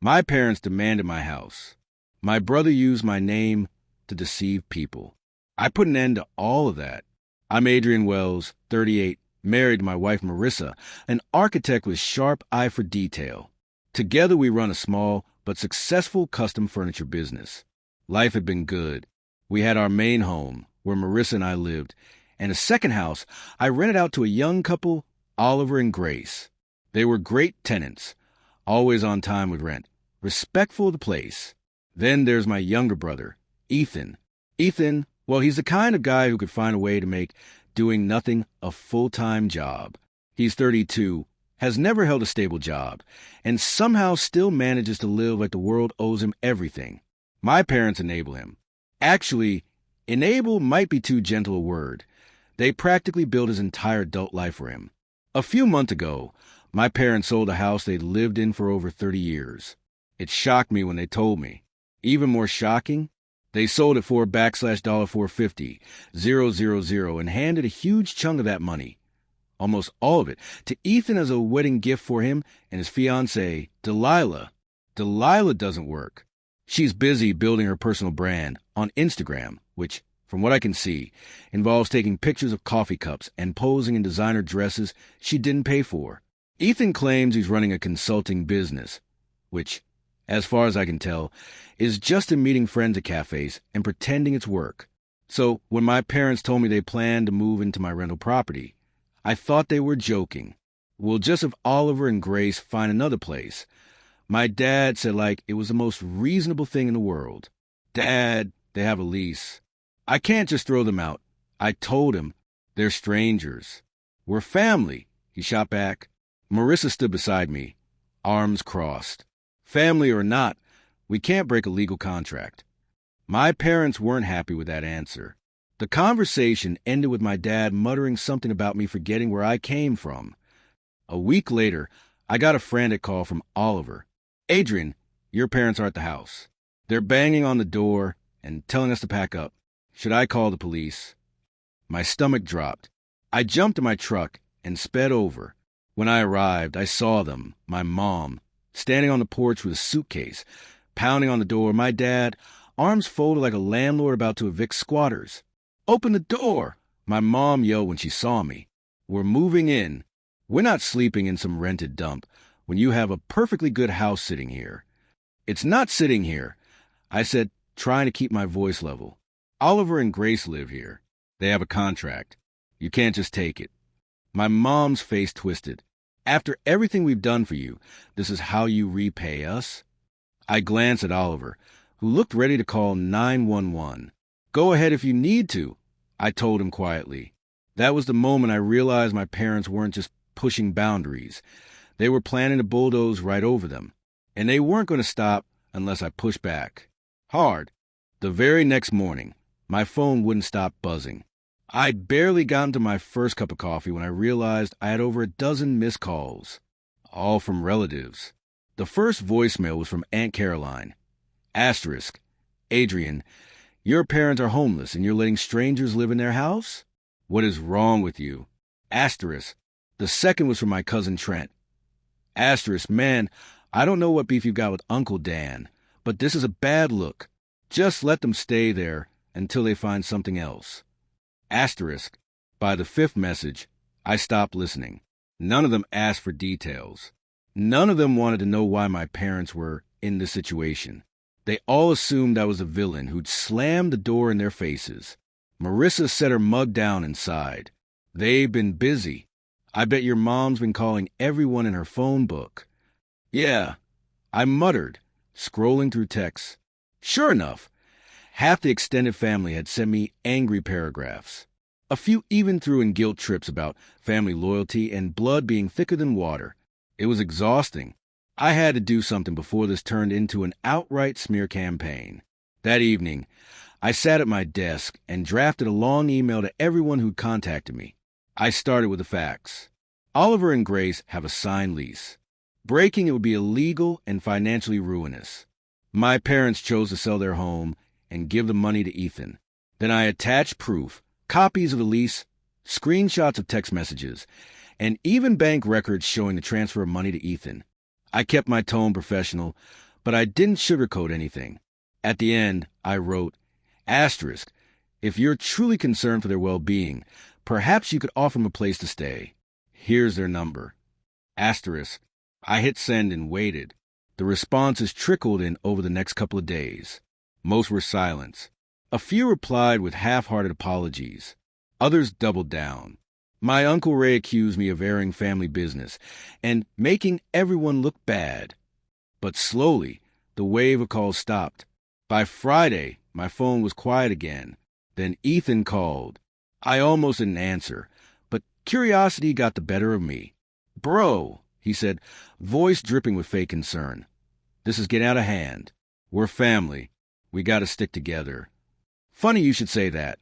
My parents demanded my house. My brother used my name to deceive people. I put an end to all of that. I'm Adrian Wells, 38, married to my wife Marissa, an architect with sharp eye for detail. Together we run a small but successful custom furniture business. Life had been good. We had our main home, where Marissa and I lived, and a second house I rented out to a young couple, Oliver and Grace. They were great tenants, always on time with rent, respectful of the place. Then there's my younger brother, Ethan. Ethan, well, he's the kind of guy who could find a way to make doing nothing a full-time job. He's 32, has never held a stable job, and somehow still manages to live like the world owes him everything. My parents enable him. Actually, enable might be too gentle a word. They practically built his entire adult life for him. A few months ago, my parents sold a house they'd lived in for over 30 years. It shocked me when they told me. Even more shocking, they sold it for $$450,000 and handed a huge chunk of that money, almost all of it, to Ethan as a wedding gift for him and his fiancée, Delilah. Delilah doesn't work. She's busy building her personal brand on Instagram, which, from what I can see, involves taking pictures of coffee cups and posing in designer dresses she didn't pay for. Ethan claims he's running a consulting business, which, as far as I can tell, is just him meeting friends at cafes and pretending it's work. So when my parents told me they planned to move into my rental property, I thought they were joking. We'll just have Oliver and Grace find another place. My dad said it was the most reasonable thing in the world. Dad, they have a lease. I can't just throw them out. I told him, they're strangers. We're family, he shot back. Marissa stood beside me, arms crossed. Family or not, we can't break a legal contract. My parents weren't happy with that answer. The conversation ended with my dad muttering something about me forgetting where I came from. A week later, I got a frantic call from Oliver. Adrian, your parents are at the house. They're banging on the door and telling us to pack up. Should I call the police? My stomach dropped. I jumped in my truck and sped over. When I arrived, I saw them, my mom, standing on the porch with a suitcase, pounding on the door. My dad, arms folded like a landlord about to evict squatters. Open the door! My mom yelled when she saw me. We're moving in. We're not sleeping in some rented dump when you have a perfectly good house sitting here. It's not sitting here, I said, trying to keep my voice level. Oliver and Grace live here. They have a contract. You can't just take it. My mom's face twisted. After everything we've done for you, this is how you repay us? I glanced at Oliver, who looked ready to call 911. Go ahead if you need to, I told him quietly. That was the moment I realized my parents weren't just pushing boundaries. They were planning to bulldoze right over them, and they weren't going to stop unless I pushed back. Hard. The very next morning, my phone wouldn't stop buzzing. I'd barely gotten to my first cup of coffee when I realized I had over a dozen missed calls, all from relatives. The first voicemail was from Aunt Caroline. Asterisk. Adrian, your parents are homeless and you're letting strangers live in their house? What is wrong with you? Asterisk. The second was from my cousin Trent. Asterisk, man, I don't know what beef you've got with Uncle Dan, but this is a bad look. Just let them stay there until they find something else. Asterisk. By the fifth message, I stopped listening. None of them asked for details. None of them wanted to know why my parents were in this situation. They all assumed I was a villain who'd slammed the door in their faces. Marissa set her mug down and sighed. They've been busy. I bet your mom's been calling everyone in her phone book. Yeah, I muttered, scrolling through texts. Sure enough, half the extended family had sent me angry paragraphs. A few even threw in guilt trips about family loyalty and blood being thicker than water. It was exhausting. I had to do something before this turned into an outright smear campaign. That evening, I sat at my desk and drafted a long email to everyone who'd contacted me. I started with the facts. Oliver and Grace have a signed lease. Breaking it would be illegal and financially ruinous. My parents chose to sell their home and give the money to Ethan. Then I attached proof, copies of the lease, screenshots of text messages, and even bank records showing the transfer of money to Ethan. I kept my tone professional, But I didn't sugarcoat anything. At the end, I wrote, asterisk, if you're truly concerned for their well-being, perhaps you could offer them a place to stay. Here's their number. Asterisk. I hit send and waited. The responses trickled in over the next couple of days. Most were silence. A few replied with half-hearted apologies. Others doubled down. My Uncle Ray accused me of airing family business and making everyone look bad. But slowly, the wave of calls stopped. By Friday, my phone was quiet again. Then Ethan called. I almost didn't answer, but curiosity got the better of me. Bro, he said, voice dripping with fake concern. This is getting out of hand. We're family. We gotta stick together. Funny you should say that.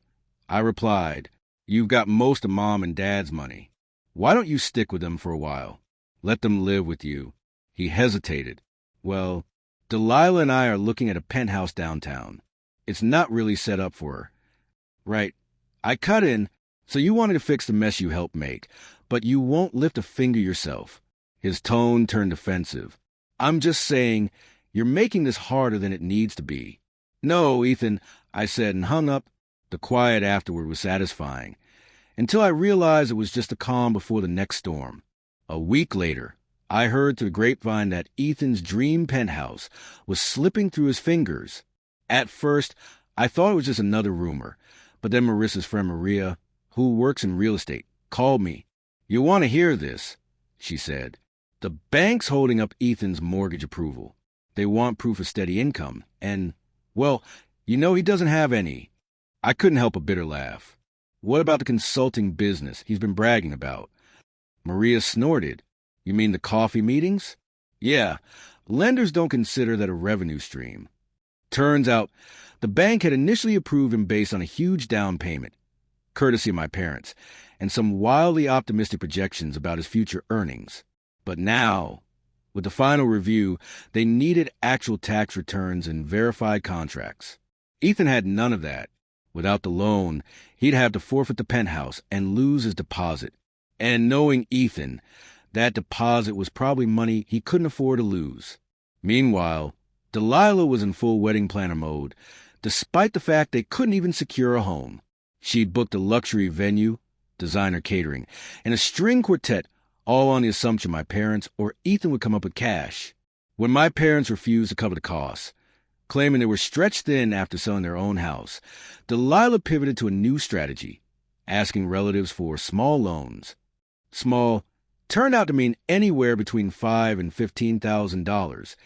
I replied, you've got most of Mom and Dad's money. Why don't you stick with them for a while? Let them live with you. He hesitated. Well, Delilah and I are looking at a penthouse downtown. It's not really set up for her. Right. I cut in, so you wanted to fix the mess you helped make, but you won't lift a finger yourself. His tone turned defensive. I'm just saying, you're making this harder than it needs to be. No, Ethan, I said and hung up. The quiet afterward was satisfying, until I realized it was just a calm before the next storm. A week later, I heard through the grapevine that Ethan's dream penthouse was slipping through his fingers. At first, I thought it was just another rumor, but then Marissa's friend Maria, who works in real estate, called me. You want to hear this, she said. The bank's holding up Ethan's mortgage approval. They want proof of steady income, and, well, he doesn't have any. I couldn't help a bitter laugh. What about the consulting business he's been bragging about? Maria snorted. You mean the coffee meetings? Yeah, lenders don't consider that a revenue stream. Turns out, the bank had initially approved him based on a huge down payment, courtesy of my parents, and some wildly optimistic projections about his future earnings. But now, with the final review, they needed actual tax returns and verified contracts. Ethan had none of that. Without the loan, he'd have to forfeit the penthouse and lose his deposit. And knowing Ethan, that deposit was probably money he couldn't afford to lose. Meanwhile, Delilah was in full wedding planner mode, despite the fact they couldn't even secure a home. She'd booked a luxury venue, designer catering, and a string quartet, all on the assumption my parents or Ethan would come up with cash. When my parents refused to cover the costs, claiming they were stretched thin after selling their own house, Delilah pivoted to a new strategy, asking relatives for small loans. Small turned out to mean anywhere between $5,000 and $15,000,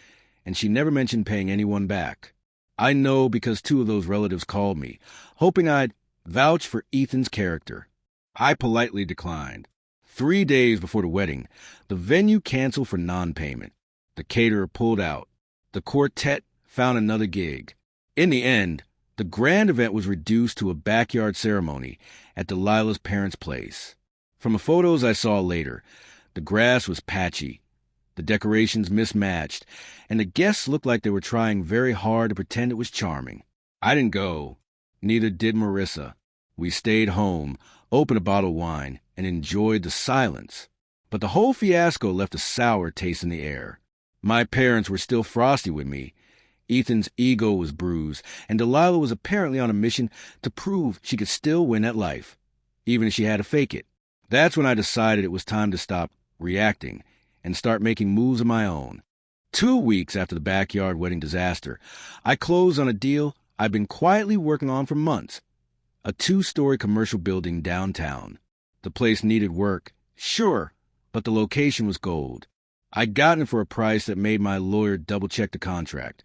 and she never mentioned paying anyone back. I know because 2 of those relatives called me, hoping I'd vouch for Ethan's character. I politely declined. 3 days before the wedding, the venue canceled for non-payment. The caterer pulled out. The quartet found another gig. In the end, the grand event was reduced to a backyard ceremony at Delilah's parents' place. From the photos I saw later, the grass was patchy, the decorations mismatched, and the guests looked like they were trying very hard to pretend it was charming. I didn't go. Neither did Marissa. We stayed home, opened a bottle of wine, and enjoyed the silence. But the whole fiasco left a sour taste in the air. My parents were still frosty with me. Ethan's ego was bruised, and Delilah was apparently on a mission to prove she could still win at life, even if she had to fake it. That's when I decided it was time to stop reacting and start making moves of my own. 2 weeks after the backyard wedding disaster, I closed on a deal I'd been quietly working on for months. A 2-story commercial building downtown. The place needed work, sure, but the location was gold. I'd gotten it for a price that made my lawyer double-check the contract,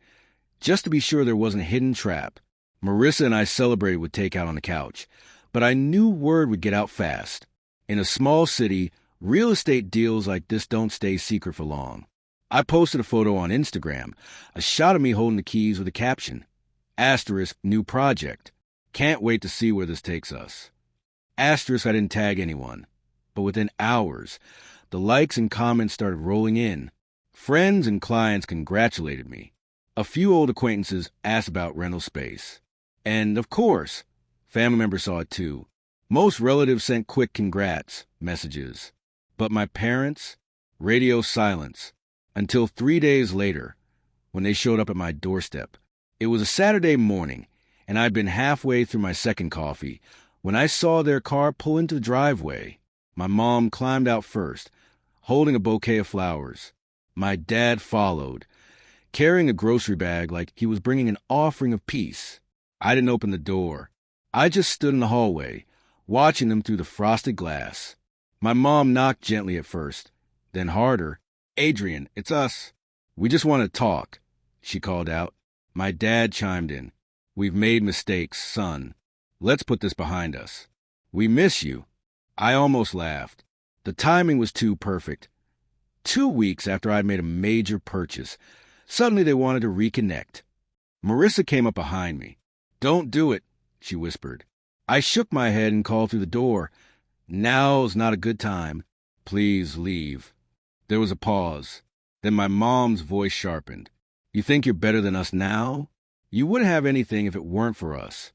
just to be sure there wasn't a hidden trap. Marissa and I celebrated with takeout on the couch, but I knew word would get out fast. In a small city, real estate deals like this don't stay secret for long. I posted a photo on Instagram, a shot of me holding the keys with a caption, *new project. Can't wait to see where this takes us. I didn't tag anyone, but within hours, the likes and comments started rolling in. Friends and clients congratulated me. A few old acquaintances asked about rental space. And, of course, family members saw it too. Most relatives sent quick congrats messages. But my parents, radio silence, until 3 days later, when they showed up at my doorstep. It was a Saturday morning, and I'd been halfway through my second coffee when I saw their car pull into the driveway. My mom climbed out first, holding a bouquet of flowers. My dad followed, carrying a grocery bag like he was bringing an offering of peace. I didn't open the door. I just stood in the hallway, watching them through the frosted glass. My mom knocked gently at first, then harder. "Adrian, it's us. We just want to talk," she called out. My dad chimed in. "We've made mistakes, son. Let's put this behind us. We miss you." I almost laughed. The timing was too perfect. 2 weeks after I'd made a major purchase, suddenly they wanted to reconnect. Marissa came up behind me. "Don't do it," she whispered. I shook my head and called through the door. "Now's not a good time. Please leave." There was a pause. Then my mom's voice sharpened. "You think you're better than us now? You wouldn't have anything if it weren't for us."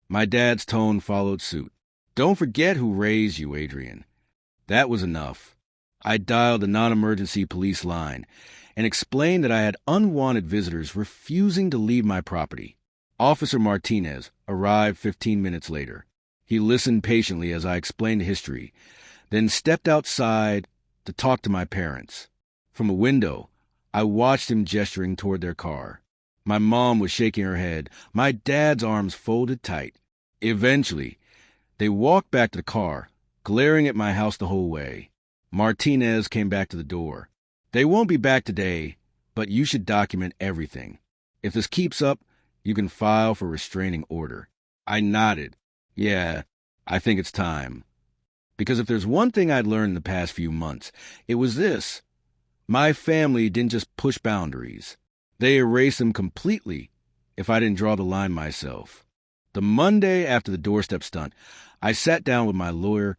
My dad's tone followed suit. "Don't forget who raised you, Adrian." That was enough. I dialed the non-emergency police line and explained that I had unwanted visitors refusing to leave my property. Officer Martinez arrived 15 minutes later. He listened patiently as I explained the history, then stepped outside to talk to my parents. From a window, I watched him gesturing toward their car. My mom was shaking her head, my dad's arms folded tight. Eventually, they walked back to the car, glaring at my house the whole way. Martinez came back to the door. "They won't be back today, but you should document everything. If this keeps up, you can file for restraining order." I nodded. "Yeah, I think it's time." Because if there's one thing I'd learned in the past few months, it was this. My family didn't just push boundaries. They erased them completely if I didn't draw the line myself. The Monday after the doorstep stunt, I sat down with my lawyer,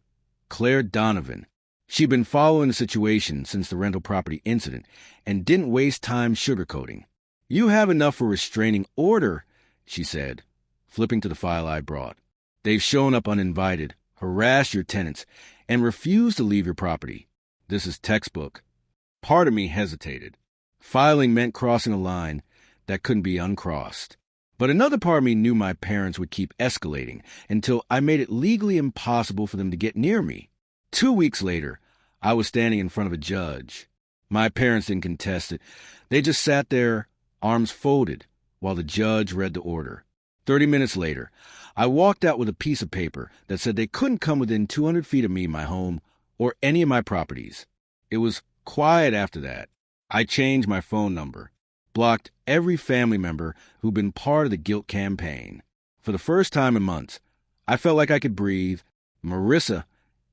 Claire Donovan. She'd been following the situation since the rental property incident and didn't waste time sugarcoating. "You have enough for restraining order," she said, flipping to the file I brought. "They've shown up uninvited, harassed your tenants, and refused to leave your property. This is textbook." Part of me hesitated. Filing meant crossing a line that couldn't be uncrossed. But another part of me knew my parents would keep escalating until I made it legally impossible for them to get near me. 2 weeks later, I was standing in front of a judge. My parents didn't contest it. They just sat there, arms folded, while the judge read the order. 30 minutes later, I walked out with a piece of paper that said they couldn't come within 200 feet of me, my home, or any of my properties. It was quiet after that. I changed my phone number, blocked every family member who'd been part of the guilt campaign. For the first time in months, I felt like I could breathe. Marissa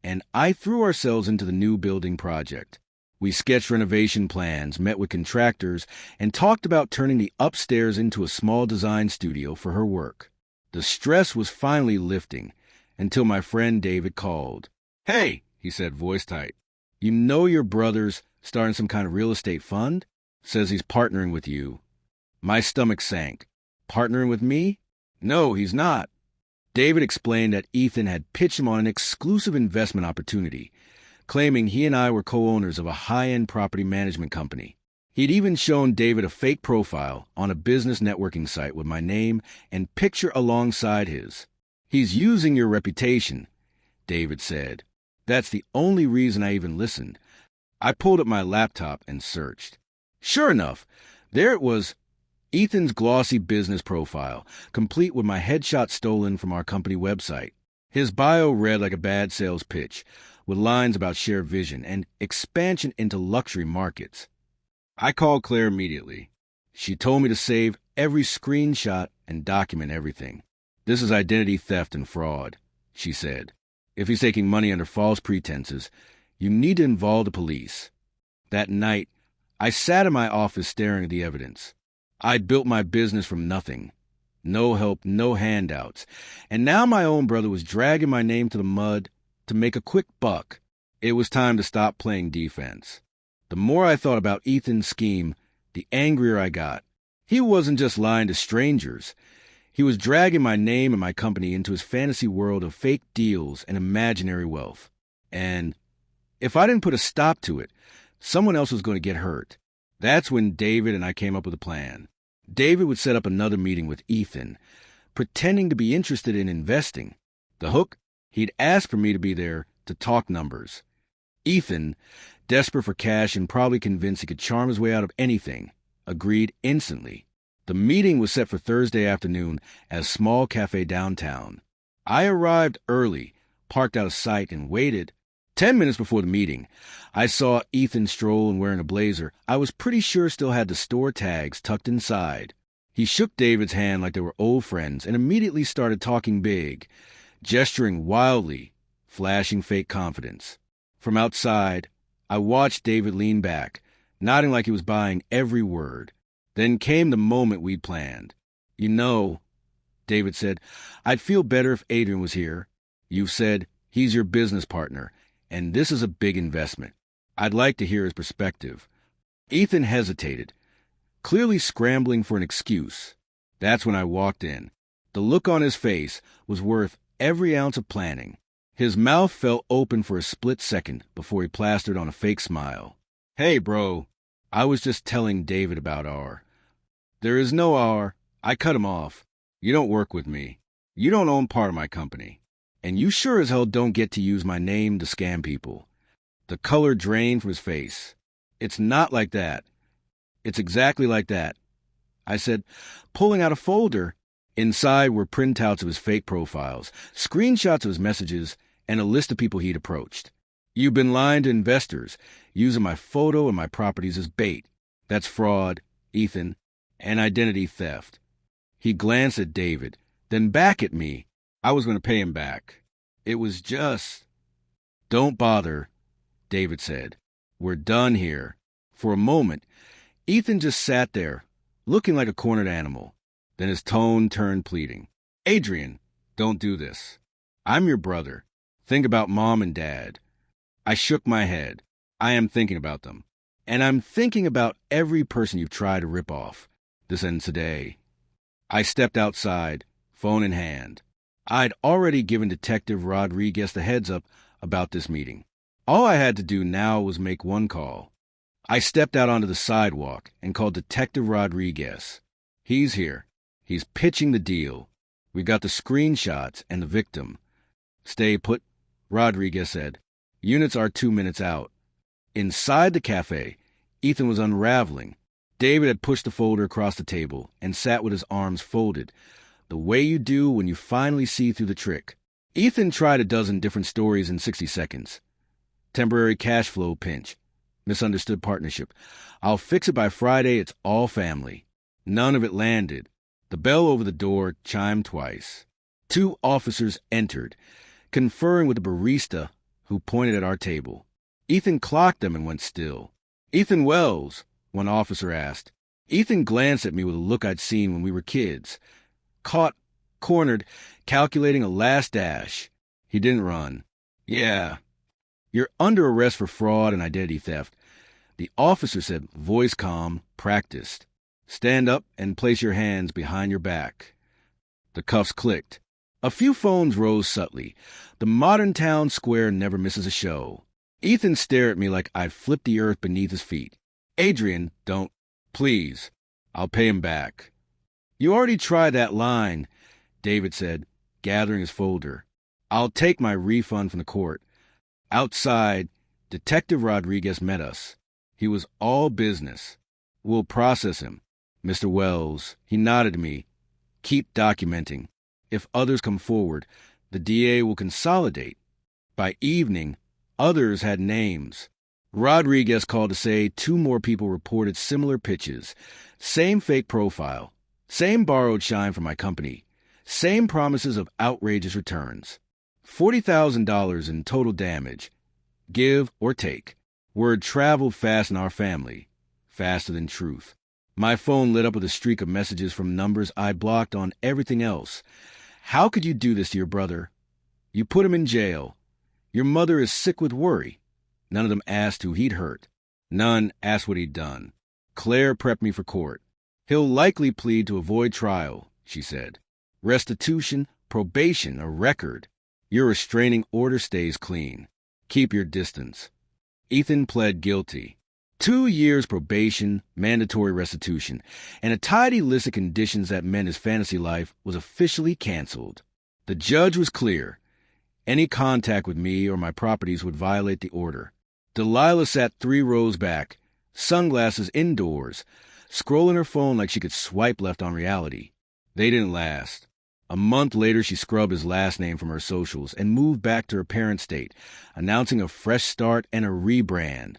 and I threw ourselves into the new building project. We sketched renovation plans, met with contractors, and talked about turning the upstairs into a small design studio for her work. The stress was finally lifting until my friend David called. "Hey," he said, voice tight. "You know your brother's starting some kind of real estate fund? Says he's partnering with you." My stomach sank. Partnering with me? No, he's not. David explained that Ethan had pitched him on an exclusive investment opportunity, claiming he and I were co-owners of a high-end property management company. He'd even shown David a fake profile on a business networking site with my name and picture alongside his. "He's using your reputation," David said. That's the only reason I even listened. I pulled up my laptop and searched. Sure enough, there it was, Ethan's glossy business profile, complete with my headshot stolen from our company website. His bio read like a bad sales pitch, with lines about shared vision and expansion into luxury markets. I called Claire immediately. She told me to save every screenshot and document everything. "This is identity theft and fraud," she said. "If he's taking money under false pretenses, you need to involve the police." That night, I sat in my office staring at the evidence. I'd built my business from nothing. No help, no handouts. And now my own brother was dragging my name to the mud to make a quick buck. It was time to stop playing defense. The more I thought about Ethan's scheme, the angrier I got. He wasn't just lying to strangers. He was dragging my name and my company into his fantasy world of fake deals and imaginary wealth. And if I didn't put a stop to it, someone else was going to get hurt. That's when David and I came up with a plan. David would set up another meeting with Ethan, pretending to be interested in investing. The hook? He'd ask for me to be there to talk numbers. Ethan, desperate for cash and probably convinced he could charm his way out of anything, agreed instantly. The meeting was set for Thursday afternoon at a small cafe downtown. I arrived early, parked out of sight, and waited. 10 minutes before the meeting, I saw Ethan stroll and wearing a blazer I was pretty sure still had the store tags tucked inside. He shook David's hand like they were old friends and immediately started talking big, gesturing wildly, flashing fake confidence. From outside, I watched David lean back, nodding like he was buying every word. Then came the moment we'd planned. "You know," David said, "I'd feel better if Adrian was here. You've said he's your business partner, and this is a big investment. I'd like to hear his perspective." Ethan hesitated, clearly scrambling for an excuse. That's when I walked in. The look on his face was worth every ounce of planning. His mouth fell open for a split second before he plastered on a fake smile. "Hey, bro, I was just telling David about our." "There is no our. I cut him off. You don't work with me. You don't own part of my company. And you sure as hell don't get to use my name to scam people." The color drained from his face. "It's not like that. It's exactly like that," I said, pulling out a folder. Inside were printouts of his fake profiles, screenshots of his messages, and a list of people he'd approached. "You've been lying to investors, using my photo and my properties as bait. That's fraud, Ethan, and identity theft." He glanced at David, then back at me. I was going to pay him back. "It was just—" "Don't bother," David said. "We're done here." For a moment, Ethan just sat there, looking like a cornered animal. Then his tone turned pleading. "Adrian, don't do this. I'm your brother. Think about Mom and Dad." I shook my head. "I am thinking about them. And I'm thinking about every person you've tried to rip off. This ends today." I stepped outside, phone in hand. I'd already given Detective Rodriguez the heads up about this meeting. All I had to do now was make one call. I stepped out onto the sidewalk and called Detective Rodriguez. "He's here. He's pitching the deal. We got the screenshots and the victim." "Stay put," Rodriguez said. "Units are 2 minutes out." Inside the cafe, Ethan was unraveling. David had pushed the folder across the table and sat with his arms folded, the way you do when you finally see through the trick. Ethan tried a dozen different stories in 60 seconds. Temporary cash flow pinch. Misunderstood partnership. I'll fix it by Friday, it's all family. None of it landed. The bell over the door chimed twice. 2 officers entered, conferring with the barista who pointed at our table. Ethan clocked them and went still. "Ethan Wells?" one officer asked. Ethan glanced at me with a look I'd seen when we were kids. Caught, cornered, calculating a last dash. He didn't run. "Yeah. You're under arrest for fraud and identity theft." The officer said, voice calm, practiced. "Stand up and place your hands behind your back." The cuffs clicked. A few phones rose subtly. The modern town square never misses a show. Ethan stared at me like I'd flipped the earth beneath his feet. "Adrian, don't. Please. I'll pay him back." "You already tried that line," David said, gathering his folder. "I'll take my refund from the court." Outside, Detective Rodriguez met us. He was all business. "We'll process him, Mr. Wells." He nodded to me. "Keep documenting. If others come forward, the DA will consolidate." By evening, others had names. Rodriguez called to say 2 more people reported similar pitches. Same fake profile. Same borrowed shine from my company. Same promises of outrageous returns. $40,000 in total damage. Give or take. Word traveled fast in our family. Faster than truth. My phone lit up with a streak of messages from numbers I blocked on everything else. "How could you do this to your brother? You put him in jail. Your mother is sick with worry." None of them asked who he'd hurt. None asked what he'd done. Claire prepped me for court. "He'll likely plead to avoid trial," she said. "Restitution, probation, a record. Your restraining order stays clean. Keep your distance." Ethan pled guilty. 2 years probation, mandatory restitution, and a tidy list of conditions that meant his fantasy life was officially canceled. The judge was clear. Any contact with me or my properties would violate the order. Delilah sat 3 rows back, sunglasses indoors, scrolling her phone like she could swipe left on reality. They didn't last. A month later, she scrubbed his last name from her socials and moved back to her parent state, announcing a fresh start and a rebrand.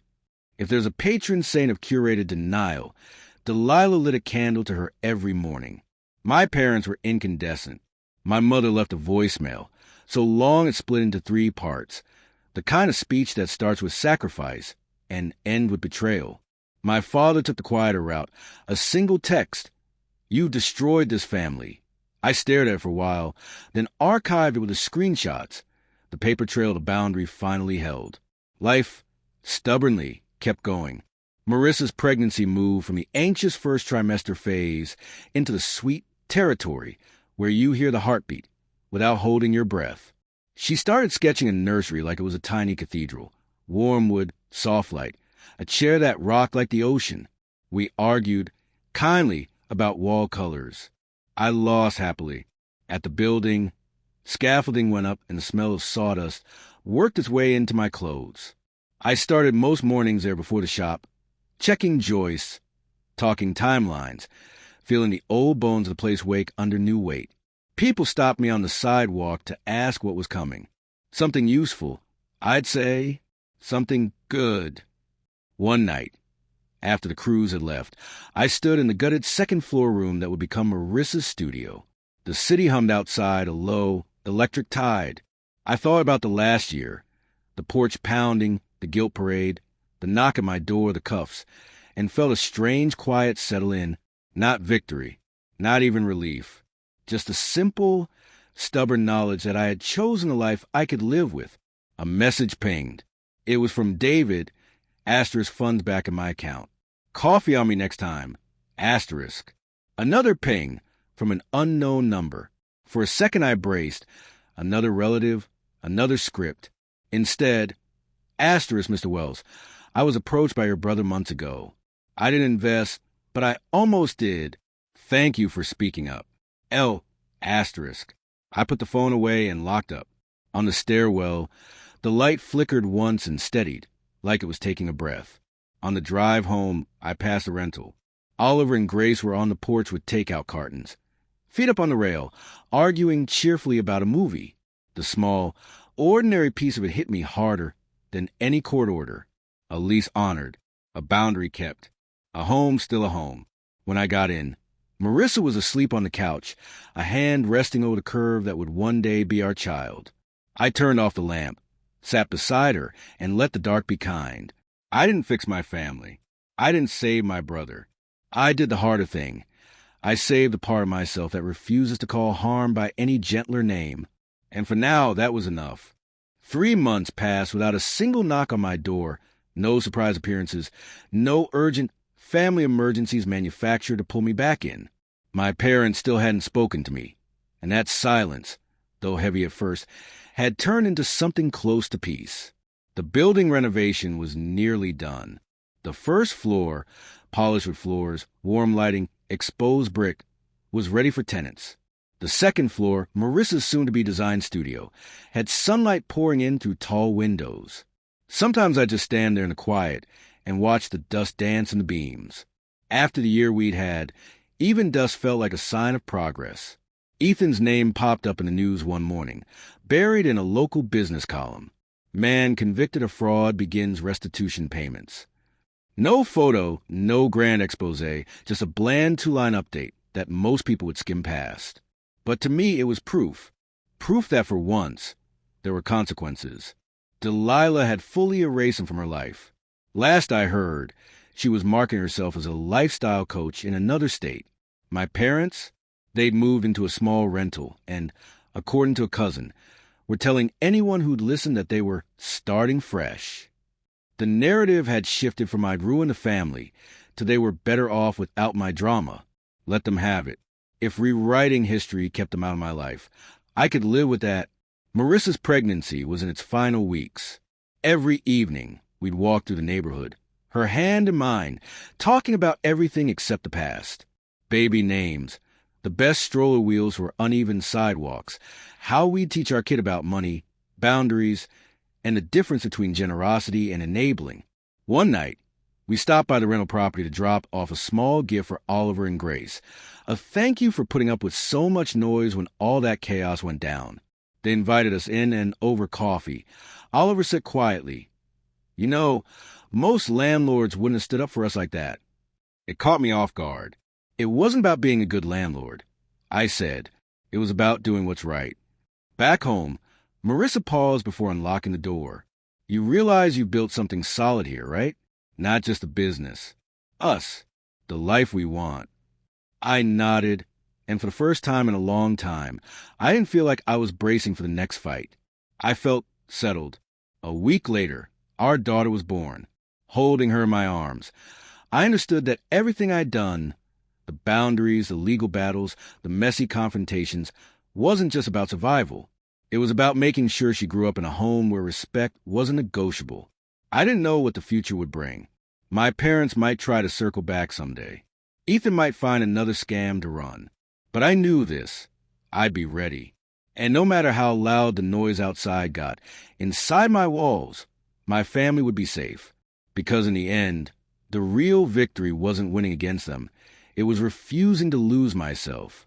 If there's a patron saint of curated denial, Delilah lit a candle to her every morning. My parents were incandescent. My mother left a voicemail, so long it split into 3 parts, the kind of speech that starts with sacrifice and ends with betrayal. My father took the quieter route, a single text. "You destroyed this family." I stared at it for a while, then archived it with the screenshots. The paper trail the boundary finally held. Life, stubbornly, kept going. Marissa's pregnancy moved from the anxious first trimester phase into the sweet territory where you hear the heartbeat without holding your breath. She started sketching a nursery like it was a tiny cathedral. Warm wood, soft light, a chair that rocked like the ocean. We argued kindly about wall colors. I lost happily. At the building, scaffolding went up and the smell of sawdust worked its way into my clothes. I started most mornings there before the shop, checking joists, talking timelines, feeling the old bones of the place wake under new weight. People stopped me on the sidewalk to ask what was coming. Something useful. I'd say something good. One night, after the crews had left, I stood in the gutted second-floor room that would become Marissa's studio. The city hummed outside, a low, electric tide. I thought about the last year, the porch pounding, the guilt parade, the knock at my door, the cuffs, and felt a strange quiet settle in. Not victory, not even relief. Just a simple, stubborn knowledge that I had chosen a life I could live with. A message pinged. It was from David, asterisk funds back in my account. Coffee on me next time, asterisk. Another ping from an unknown number. For a second I braced. Another relative, another script. Instead, asterisk, Mr. Wells, I was approached by your brother months ago. I didn't invest, but I almost did. Thank you for speaking up. L, asterisk. I put the phone away and locked up. On the stairwell, the light flickered once and steadied, like it was taking a breath. On the drive home, I passed a rental. Oliver and Grace were on the porch with takeout cartons, feet up on the rail, arguing cheerfully about a movie. The small, ordinary piece of it hit me harder than any court order. A lease honored, a boundary kept, a home still a home. When I got in, Marissa was asleep on the couch, a hand resting over the curve that would one day be our child. I turned off the lamp, sat beside her, and let the dark be kind. I didn't fix my family. I didn't save my brother. I did the harder thing. I saved the part of myself that refuses to call harm by any gentler name. And for now, that was enough. 3 months passed without a single knock on my door, no surprise appearances, no urgent family emergencies manufactured to pull me back in. My parents still hadn't spoken to me, and that silence, though heavy at first, had turned into something close to peace. The building renovation was nearly done. The first floor, polished with floors, warm lighting, exposed brick, was ready for tenants. The second floor, Marissa's soon-to-be design studio, had sunlight pouring in through tall windows. Sometimes I'd just stand there in the quiet and watch the dust dance in the beams. After the year we'd had, even dust felt like a sign of progress. Ethan's name popped up in the news one morning, buried in a local business column. Man convicted of fraud begins restitution payments. No photo, no grand expose, just a bland 2-line update that most people would skim past. But to me, it was proof. Proof that for once, there were consequences. Delilah had fully erased them from her life. Last I heard, she was marketing herself as a lifestyle coach in another state. My parents, they'd moved into a small rental and, according to a cousin, were telling anyone who'd listened that they were starting fresh. The narrative had shifted from I'd ruined the family to they were better off without my drama. Let them have it. If rewriting history kept them out of my life, I could live with that. Marissa's pregnancy was in its final weeks. Every evening, we'd walk through the neighborhood, her hand in mine, talking about everything except the past. Baby names, the best stroller wheels for uneven sidewalks, how we teach our kid about money, boundaries, and the difference between generosity and enabling. One night, we stopped by the rental property to drop off a small gift for Oliver and Grace, a thank you for putting up with so much noise when all that chaos went down. They invited us in and over coffee. Oliver said quietly, "You know, most landlords wouldn't have stood up for us like that." It caught me off guard. It wasn't about being a good landlord. I said, it was about doing what's right. Back home, Marissa paused before unlocking the door. "You realize you've built something solid here, right? Not just a business. Us. The life we want." I nodded, and for the first time in a long time, I didn't feel like I was bracing for the next fight. I felt settled. A week later, our daughter was born. Holding her in my arms, I understood that everything I'd done, the boundaries, the legal battles, the messy confrontations, wasn't just about survival. It was about making sure she grew up in a home where respect wasn't negotiable. I didn't know what the future would bring. My parents might try to circle back someday. Ethan might find another scam to run. But I knew this. I'd be ready. And no matter how loud the noise outside got, inside my walls, my family would be safe. Because in the end, the real victory wasn't winning against them. It was refusing to lose myself.